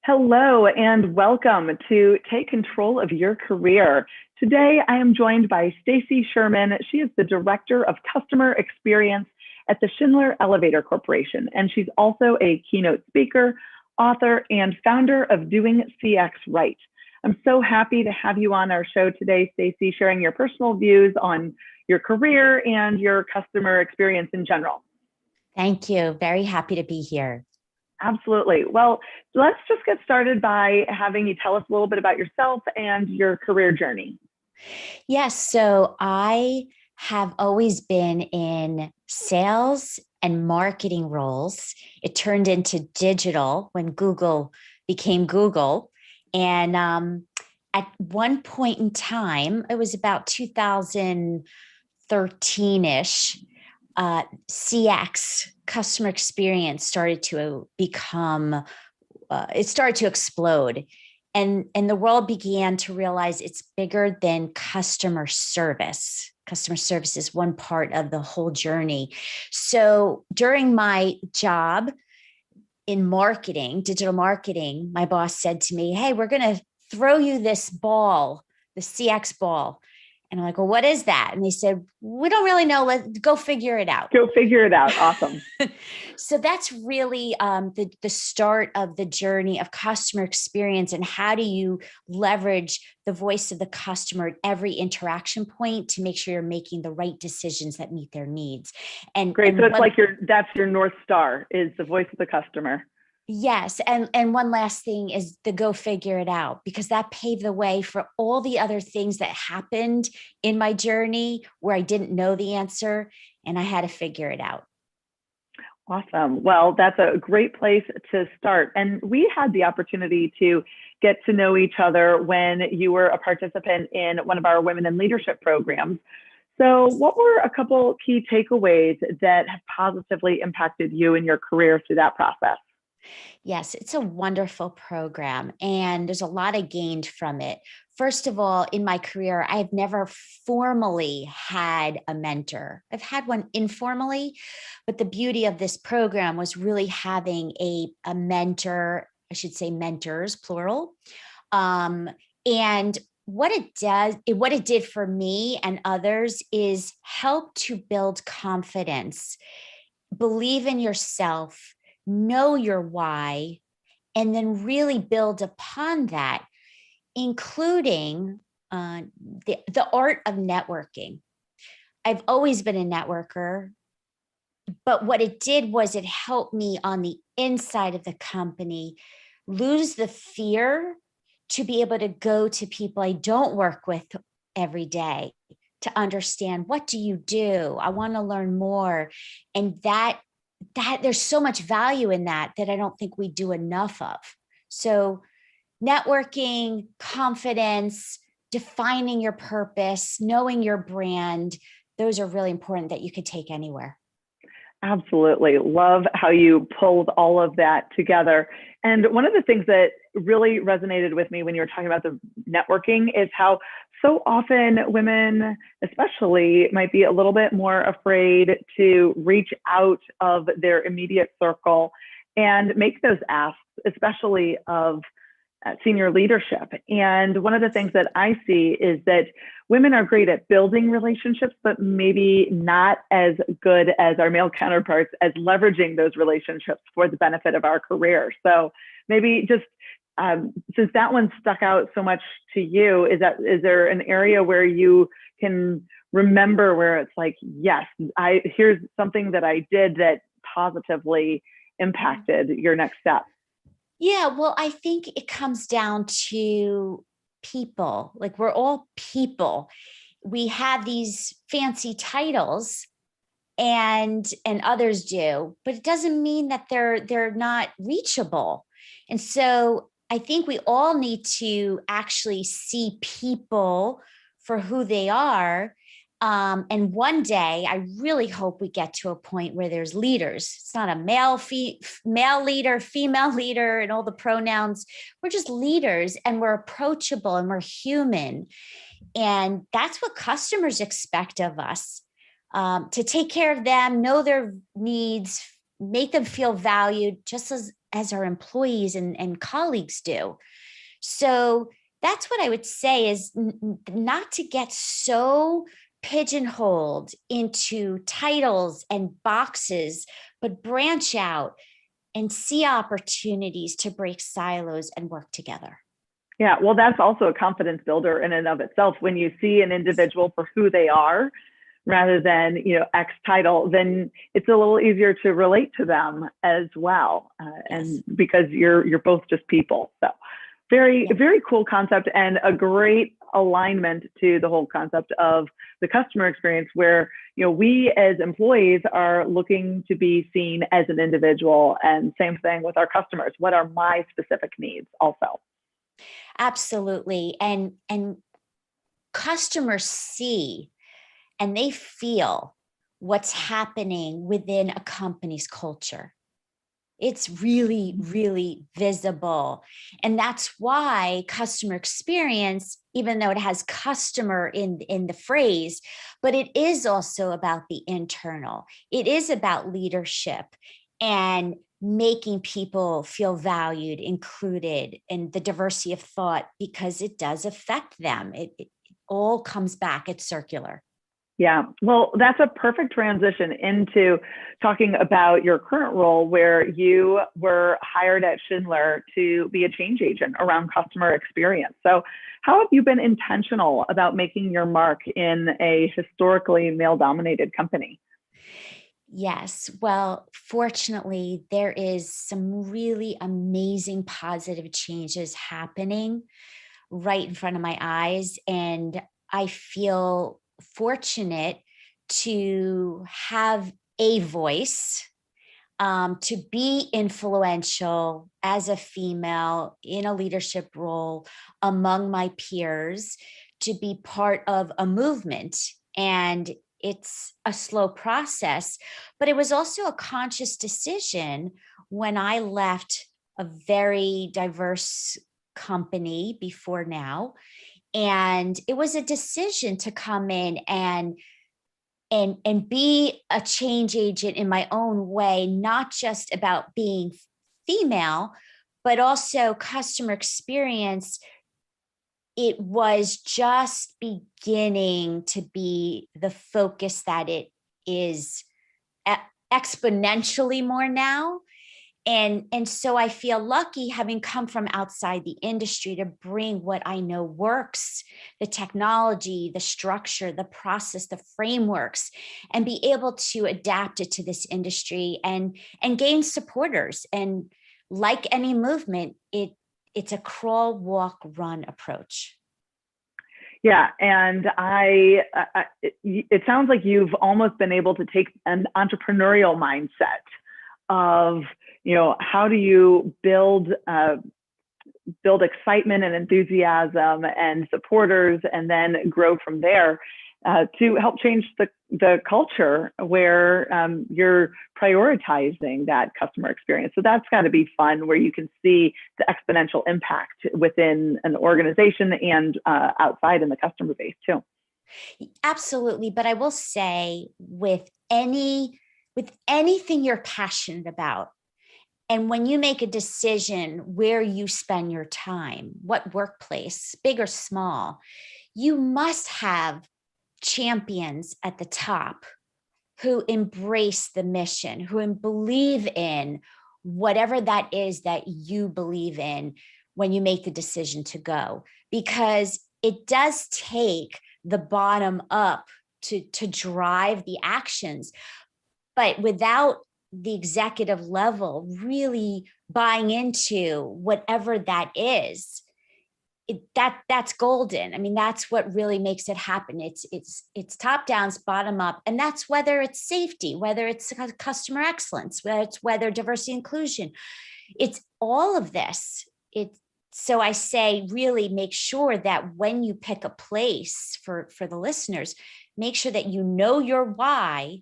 Hello and welcome to Take Control of Your Career. Today, I am joined by Stacy Sherman. She is the Director of Customer Experience at the Schindler Elevator Corporation, and she's also a keynote speaker, author, and founder of DoingCXRight. I'm so happy to have you on our show today, Stacy, sharing your personal views on your career and your customer experience in general. Thank you. Very happy to be here. Absolutely. Well, let's just get started by having you tell us a little bit about yourself and your career journey. Yes. So I have always been in sales and marketing roles. It turned into digital when Google became Google. And at one point in time, it was about 2013-ish, CX, customer experience, started to become, it started to explode. And the world began to realize it's bigger than customer service. Customer service is one part of the whole journey. So during my job in marketing, digital marketing, my boss said to me, "Hey, we're going to throw you this ball, the CX ball." And I'm like, "Well, what is that?" And they said, "We don't really know. Let's go figure it out." Go figure it out. Awesome. So that's really the start of the journey of customer experience, and how do you leverage the voice of the customer at every interaction point to make sure you're making the right decisions that meet their needs. And great. And so it's like that's your North Star, is the voice of the customer. Yes. And one last thing is the go figure it out, because that paved the way for all the other things that happened in my journey where I didn't know the answer and I had to figure it out. Awesome. Well, that's a great place to start. And we had the opportunity to get to know each other when you were a participant in one of our Women in Leadership programs. So what were a couple key takeaways that have positively impacted you in your career through that process? Yes, it's a wonderful program, and there's a lot I gained from it. First of all, in my career, I've never formally had a mentor. I've had one informally, but the beauty of this program was really having a mentor, I should say mentors, plural. And what it did for me and others is help to build confidence, believe in yourself, know your why, and then really build upon that, including the art of networking. I've always been a networker, but what it did was it helped me on the inside of the company lose the fear to be able to go to people I don't work with every day to understand, what do you do? I want to learn more. And that there's so much value in that I don't think we do enough of. So networking, confidence, defining your purpose, knowing your brand, those are really important that you could take anywhere. Absolutely. Love how you pulled all of that together. And one of the things that really resonated with me when you were talking about the networking is how so often women, especially, might be a little bit more afraid to reach out of their immediate circle and make those asks, especially of senior leadership. And one of the things that I see is that women are great at building relationships, but maybe not as good as our male counterparts as leveraging those relationships for the benefit of our career. So maybe just since that one stuck out so much to you, is there an area where you can remember where it's like, yes, here's something that I did that positively impacted your next step? Yeah, well, I think it comes down to people. Like, we're all people. We have these fancy titles, and others do, but it doesn't mean that they're not reachable. And so I think we all need to actually see people for who they are. And one day, I really hope we get to a point where there's leaders. It's not a male leader, female leader, and all the pronouns. We're just leaders, and we're approachable, and we're human. And that's what customers expect of us, to take care of them, know their needs, make them feel valued just as our employees and colleagues do. So that's what I would say is not to get so pigeonholed into titles and boxes, but branch out and see opportunities to break silos and work together. Yeah, well, that's also a confidence builder in and of itself. When you see an individual for who they are, rather than X title, then it's a little easier to relate to them as well, and because you're both just people. So very cool concept, and a great alignment to the whole concept of the customer experience, where we as employees are looking to be seen as an individual, and same thing with our customers. What are my specific needs also? Absolutely. And customers see and they feel what's happening within a company's culture. It's really, really visible. And that's why customer experience, even though it has customer in the phrase, but it is also about the internal. It is about leadership and making people feel valued, included, and the diversity of thought, because it does affect them. It all comes back. It's circular. Yeah, well, that's a perfect transition into talking about your current role, where you were hired at Schindler to be a change agent around customer experience. So how have you been intentional about making your mark in a historically male-dominated company? Yes. Well, fortunately, there is some really amazing positive changes happening right in front of my eyes. And I feel fortunate to have a voice, to be influential as a female in a leadership role among my peers, to be part of a movement. And it's a slow process, but it was also a conscious decision when I left a very diverse company before now. And it was a decision to come in and be a change agent in my own way, not just about being female, but also customer experience. It was just beginning to be the focus that it is exponentially more now. And so I feel lucky, having come from outside the industry, to bring what I know works, the technology, the structure, the process, the frameworks, and be able to adapt it to this industry and gain supporters. And like any movement, it's a crawl, walk, run approach. Yeah, and it sounds like you've almost been able to take an entrepreneurial mindset of, how do you build excitement and enthusiasm and supporters, and then grow from there, to help change the culture where you're prioritizing that customer experience. So that's got to be fun, where you can see the exponential impact within an organization and outside in the customer base too. Absolutely. But I will say, with anything you're passionate about, and when you make a decision where you spend your time, what workplace, big or small, you must have champions at the top who embrace the mission, who believe in whatever that is that you believe in when you make the decision to go. Because it does take the bottom up to drive the actions. But without the executive level really buying into whatever that is, that's golden. I mean, that's what really makes it happen. It's top down, bottom up. And that's whether it's safety, whether it's customer excellence, whether diversity inclusion, it's all of this. So I say, really make sure that when you pick a place for the listeners, make sure that you know your why,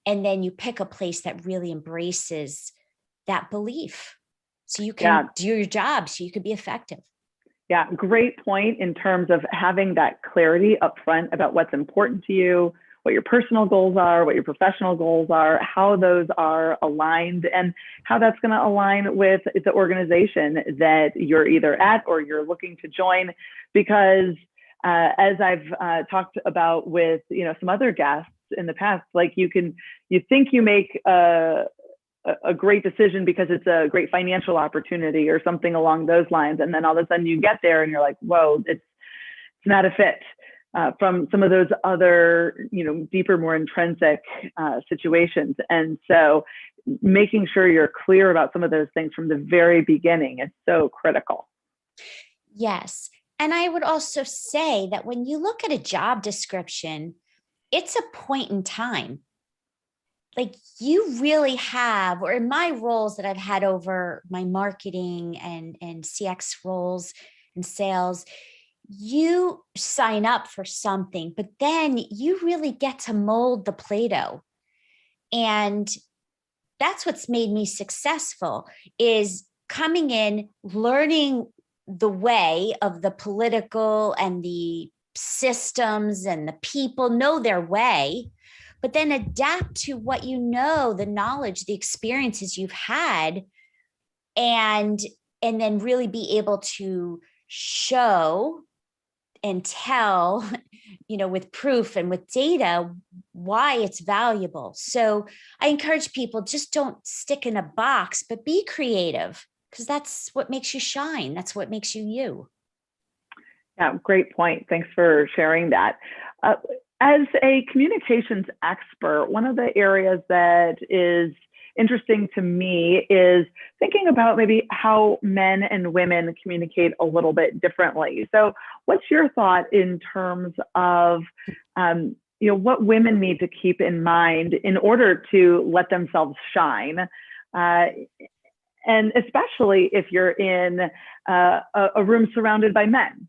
and then you pick a place that really embraces that belief, so you can do your job, so you can be effective. Yeah, great point in terms of having that clarity up front about what's important to you, what your personal goals are, what your professional goals are, how those are aligned, and how that's going to align with the organization that you're either at or you're looking to join. Because as I've talked about with some other guests in the past, like you think you make a great decision because it's a great financial opportunity or something along those lines, and then all of a sudden you get there and you're like, whoa, it's not a fit. From some of those other, deeper, more intrinsic situations. And so making sure you're clear about some of those things from the very beginning is so critical. Yes. And I would also say that when you look at a job description, it's a point in time. Like you really have, or in my roles that I've had over my marketing and CX roles and sales, you sign up for something, but then you really get to mold the Play-Doh. And that's what's made me successful, is coming in, learning the way of the political and the systems and the people, know their way, but then adapt to what the knowledge, the experiences you've had, and then really be able to show and tell, with proof and with data, why it's valuable. So I encourage people, just don't stick in a box, but be creative, because that's what makes you shine. That's what makes you you. Yeah, great point. Thanks for sharing that. As a communications expert, one of the areas that is interesting to me is thinking about maybe how men and women communicate a little bit differently. So what's your thought in terms of what women need to keep in mind in order to let themselves shine? And especially if you're in a room surrounded by men.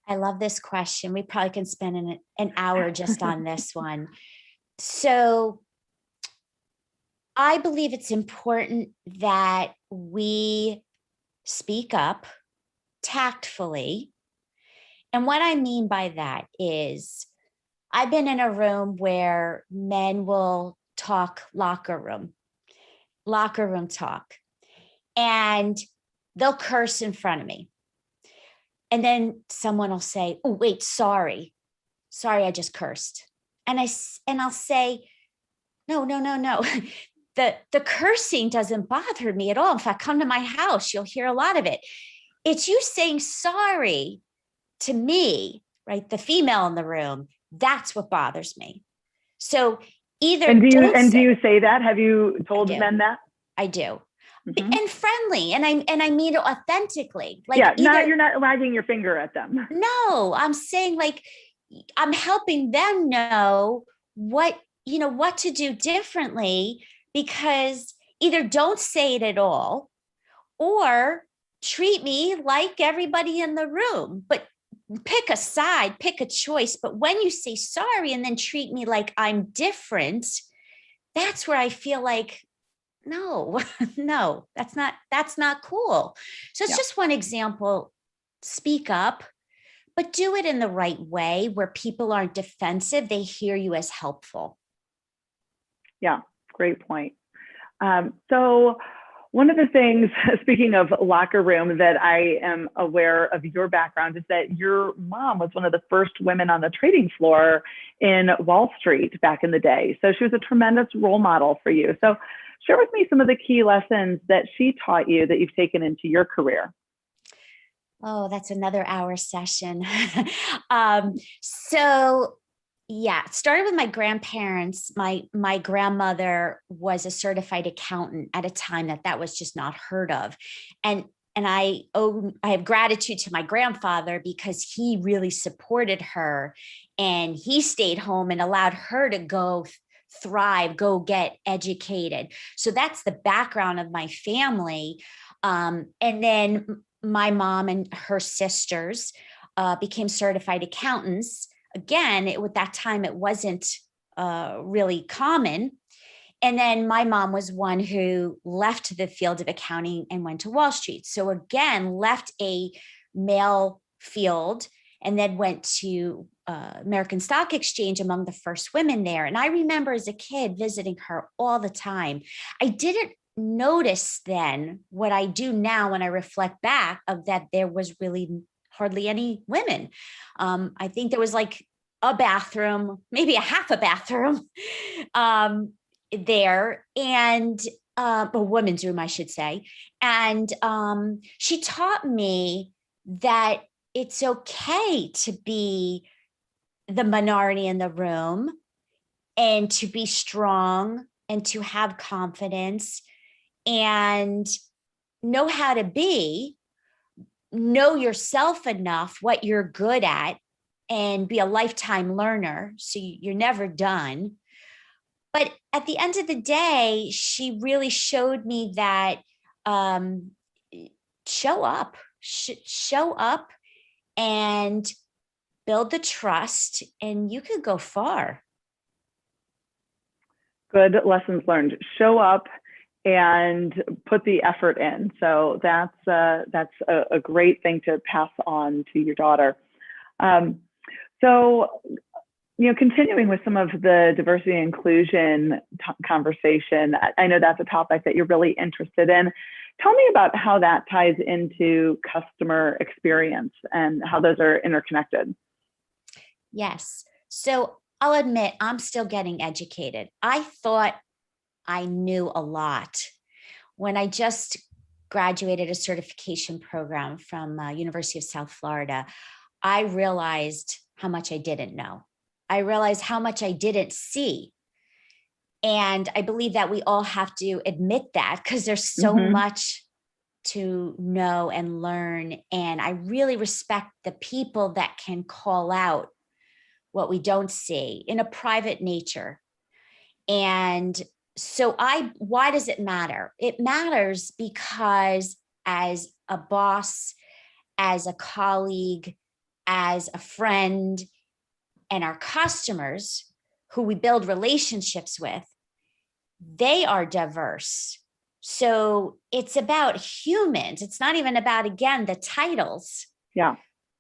I love this question. We probably can spend an hour just on this one. So I believe it's important that we speak up tactfully. And what I mean by that is, I've been in a room where men will talk locker room talk, and they'll curse in front of me. And then someone will say, oh, wait, sorry, I just cursed. And I'll say, no. The cursing doesn't bother me at all. In fact, come to my house, you'll hear a lot of it. It's you saying sorry to me, right? The female in the room, that's what bothers me. So either do you say that? Have you told men that? I do. Mm-hmm. And friendly, and I mean it authentically. Like, you're not wagging your finger at them. No, I'm saying, like, I'm helping them know what to do differently, because either don't say it at all or treat me like everybody in the room, but pick a side, pick a choice. But when you say sorry and then treat me like I'm different, that's where I feel like, no, that's not cool. So it's just one example. Speak up, but do it in the right way where people aren't defensive. They hear you as helpful. Yeah, great point. So one of the things, speaking of locker room, that I am aware of your background is that your mom was one of the first women on the trading floor in Wall Street back in the day. So she was a tremendous role model for you. So share with me some of the key lessons that she taught you that you've taken into your career. Oh, that's another hour session. So yeah, it started with my grandparents. My grandmother was a certified accountant at a time that was just not heard of. And I have gratitude to my grandfather, because he really supported her, and he stayed home and allowed her to go thrive, go get educated. So that's the background of my family. And then my mom and her sisters became certified accountants. Again, at that time, it wasn't really common. And then my mom was one who left the field of accounting and went to Wall Street. So again, left a male field and then went to American Stock Exchange among the first women there. And I remember as a kid visiting her all the time. I didn't notice then what I do now when I reflect back of that there was really hardly any women. I think there was like a bathroom, maybe a half a bathroom there, and a women's room, I should say. And she taught me that it's okay to be the minority in the room and to be strong and to have confidence and know how to know yourself enough, what you're good at, and be a lifetime learner. So you're never done. But at the end of the day, she really showed me that show up and build the trust, and you could go far. Good lessons learned. Show up and put the effort in. So that's a great thing to pass on to your daughter. So, continuing with some of the diversity and inclusion conversation, I know that's a topic that you're really interested in. Tell me about how that ties into customer experience and how those are interconnected. Yes. So I'll admit, I'm still getting educated. I thought I knew a lot when I just graduated a certification program from University of South Florida. I realized how much I didn't know. I realized how much I didn't see. And I believe that we all have to admit that because there's so much to know and learn. And I really respect the people that can call out what we don't see in a private nature. And so why does it matter? It matters because as a boss, as a colleague, as a friend, and our customers who we build relationships with, they are diverse. So it's about humans. It's not even about, again, the titles. Yeah.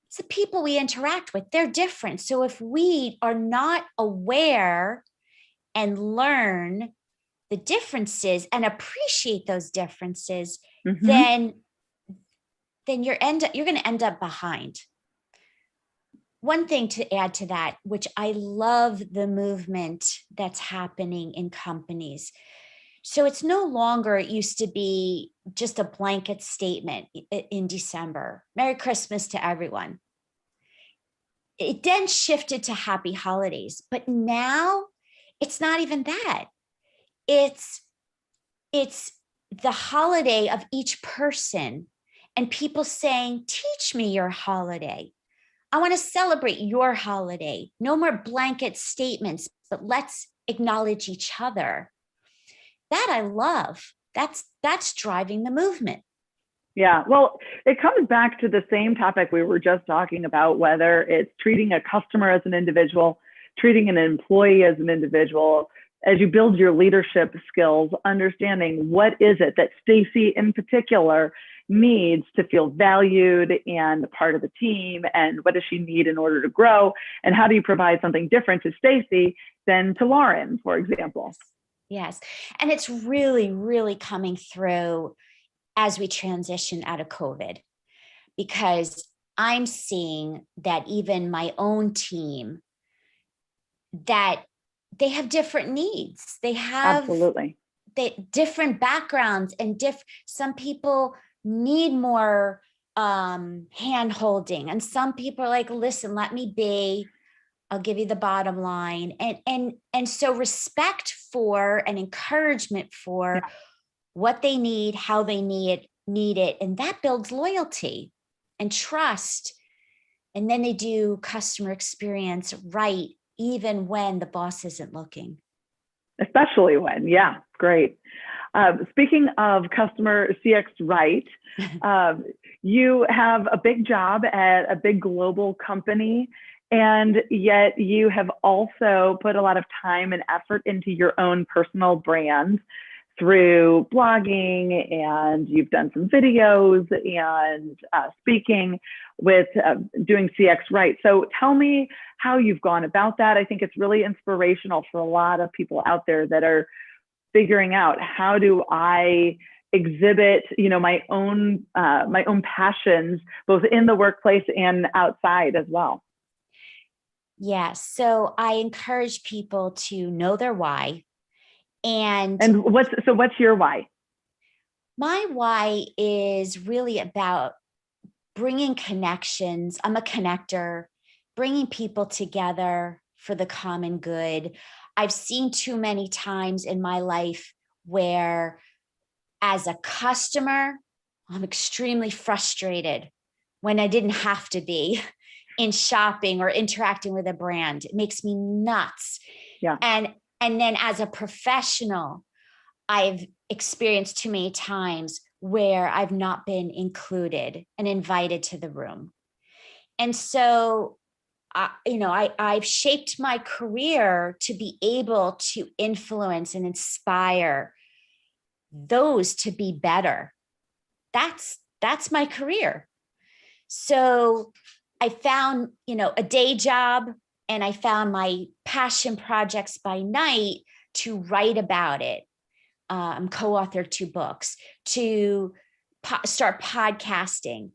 It's the people we interact with. They're different. So if we are not aware and learn the differences and appreciate those differences, then you're going to end up behind. One thing to add to that, which I love the movement that's happening in companies. So it's no longer, it used to be just a blanket statement in December, Merry Christmas to everyone. It then shifted to Happy Holidays, but now it's not even that. It's the holiday of each person and people saying, teach me your holiday. I want to celebrate your holiday. No more blanket statements, but let's acknowledge each other. That I love. That's driving the movement. Yeah, well, it comes back to the same topic we were just talking about, whether it's treating a customer as an individual, treating an employee as an individual. As you build your leadership skills, understanding what is it that Stacy in particular needs to feel valued and part of the team, and what does she need in order to grow, and how do you provide something different to Stacy than to Lauren, for example. Yes. And it's really, really coming through as we transition out of COVID, because I'm seeing that even my own team, that they have different needs. They have absolutely different backgrounds, and some people need more hand holding, and some people are like, listen, let me be, I'll give you the bottom line. And so respect for and encouragement for what they need, how they need it. And that builds loyalty and trust. And then they do customer experience right, even when the boss isn't looking. Especially when, yeah, great. Speaking of customer CX right, you have a big job at a big global company, and yet you have also put a lot of time and effort into your own personal brand. through blogging, and you've done some videos and speaking with Doing CX Right. So tell me how you've gone about that. I think it's really inspirational for a lot of people out there that are figuring out, how do I exhibit, my own passions, both in the workplace and outside as well. Yeah. So I encourage people to know their why. And what's your why? My why is really about bringing connections. I'm a connector, bringing people together for the common good. I've seen too many times in my life where, as a customer, I'm extremely frustrated when I didn't have to be in shopping or interacting with a brand. It makes me nuts. Yeah. And then as a professional, I've experienced too many times where I've not been included and invited to the room. And so, I've shaped my career to be able to influence and inspire those to be better. That's my career. So I found, a day job, and I found my passion projects by night to write about it. Co-authored 2 books, to start podcasting,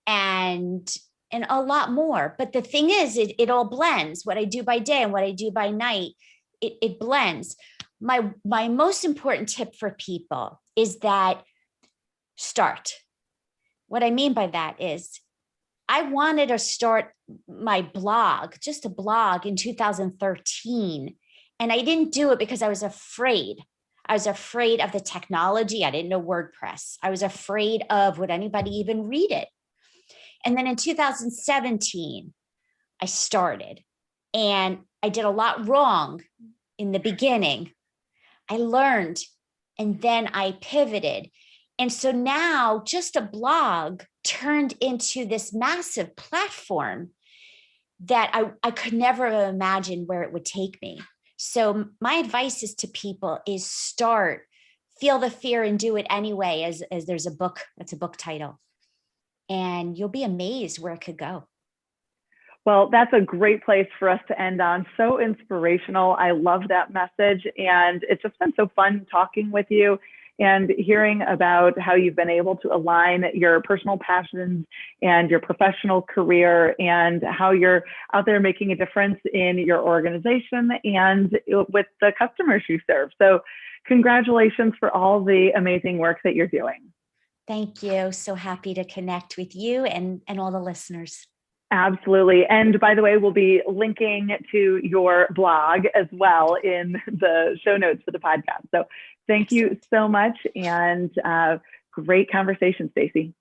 and a lot more. But the thing is, it all blends. What I do by day and what I do by night, it blends. My most important tip for people is that start. What I mean by that is, I wanted to start my blog, just a blog, in 2013. And I didn't do it because I was afraid. I was afraid of the technology. I didn't know WordPress. I was afraid of, would anybody even read it? And then in 2017, I started, and I did a lot wrong in the beginning. I learned, and then I pivoted. And so now just a blog turned into this massive platform that I could never have imagined where it would take me. So my advice is to people is start, feel the fear and do it anyway, as there's a book, that's a book title, and you'll be amazed where it could go. Well, that's a great place for us to end on. So inspirational. I love that message. And it's just been so fun talking with you and hearing about how you've been able to align your personal passions and your professional career, and how you're out there making a difference in your organization and with the customers you serve. So congratulations for all the amazing work that you're doing. Thank you. So happy to connect with you and all the listeners. Absolutely. And by the way, we'll be linking to your blog as well in the show notes for the podcast. So thank you so much, and great conversation, Stacy.